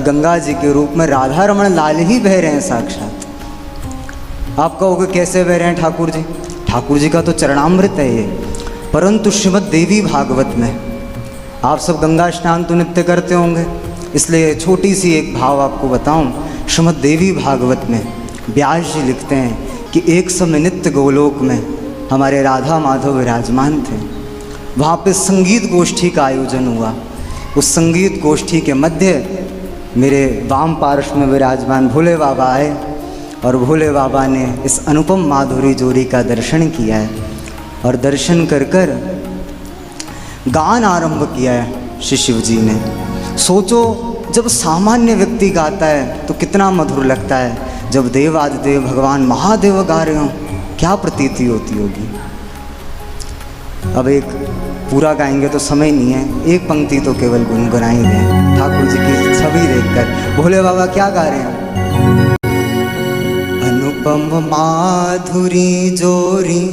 गंगा जी के रूप में राधा रमण लाल ही बह रहे हैं साक्षात। आप कहोगे कैसे बह रहे हैं ठाकुर जी? ठाकुर जी का तो चरणामृत है ये। परंतु श्रीमद् देवी भागवत में आप सब गंगा स्नान तो नित्य करते होंगे, इसलिए छोटी सी एक भाव आपको बताऊं। श्रीमद् देवी भागवत में व्यास जी लिखते हैं कि एक समय नित्य गोलोक में हमारे राधा माधव विराजमान थे। वहाँ पे संगीत गोष्ठी का आयोजन हुआ। उस संगीत गोष्ठी के मध्य मेरे वाम पार्श्व में विराजमान भोले बाबा आए और भोले बाबा ने इस अनुपम माधुरी जोड़ी का दर्शन किया है और दर्शन कर कर गान आरंभ किया है श्री शिव जी ने। सोचो, जब सामान्य व्यक्ति गाता है तो कितना मधुर लगता है, जब देवादिदेव भगवान महादेव गा रहे हों क्या प्रतीति होती होगी। अब एक पूरा गाएंगे तो समय नहीं है, एक पंक्ति तो केवल गुनगुनाई दें ठाकुर जी की छवि देखकर। भोले बाबा क्या गा रहे हैं? अनुपम माधुरी जोरी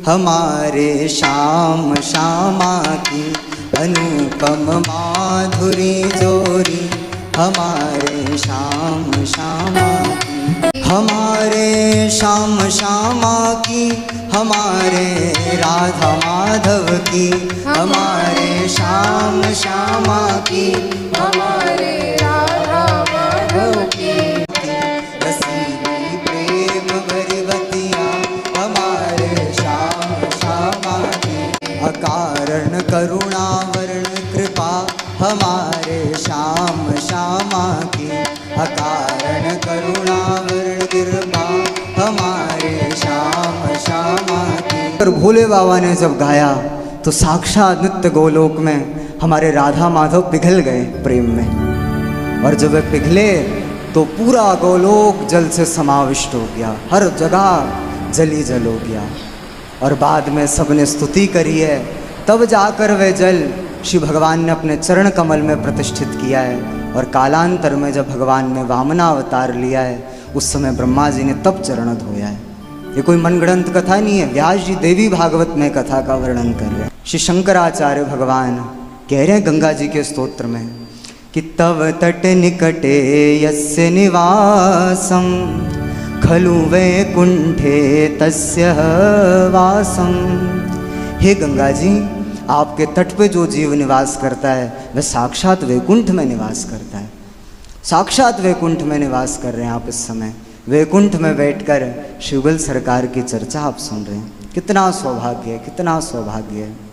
हमारे श्याम श्यामा की, अनुपम माधुरी जोरी हमारे श्याम श्यामा की, हमारे श्याम श्यामा की, हमारे राधा माधव की, हमारे श्याम श्यामा की, हमारे राधा माधव की, रसीली प्रेम भरवतिया हमारे श्याम श्यामा की, अकारण करुणा वर्ण कृपा हमारे श्याम श्यामा की, अकारण करुणा वर्ण कृपा हमारे श्याम श्यामा की। और भोले बाबा ने जब गाया तो साक्षात नित्य गोलोक में हमारे राधा माधव पिघल गए प्रेम में। और जब वे पिघले तो पूरा गोलोक जल से समाविष्ट हो गया, हर जगह जल ही जल हो गया। और बाद में सबने स्तुति करी है, तब जाकर वह जल श्री भगवान ने अपने चरण कमल में प्रतिष्ठित किया है। और कालांतर में जब भगवान ने वामनावतार लिया है उस समय ब्रह्मा जी ने तब चरण धोया है। ये कोई मनगढ़ंत कथा नहीं है, व्यास जी देवी भागवत में कथा का वर्णन कर रहे हैं। श्री शंकराचार्य भगवान कह रहे हैं गंगा जी के स्तोत्र में कि तव तट निकटे यस्य निवासम खलु वैकुंठे तस्य वासम। हे गंगा जी, आपके तट पे जो जीव निवास करता है वह साक्षात वैकुंठ में निवास करता है। साक्षात वैकुंठ में निवास कर रहे हैं आप इस समय। वैकुंठ में बैठकर शिवगल सरकार की चर्चा आप सुन रहे हैं। कितना सौभाग्य है, कितना सौभाग्य है।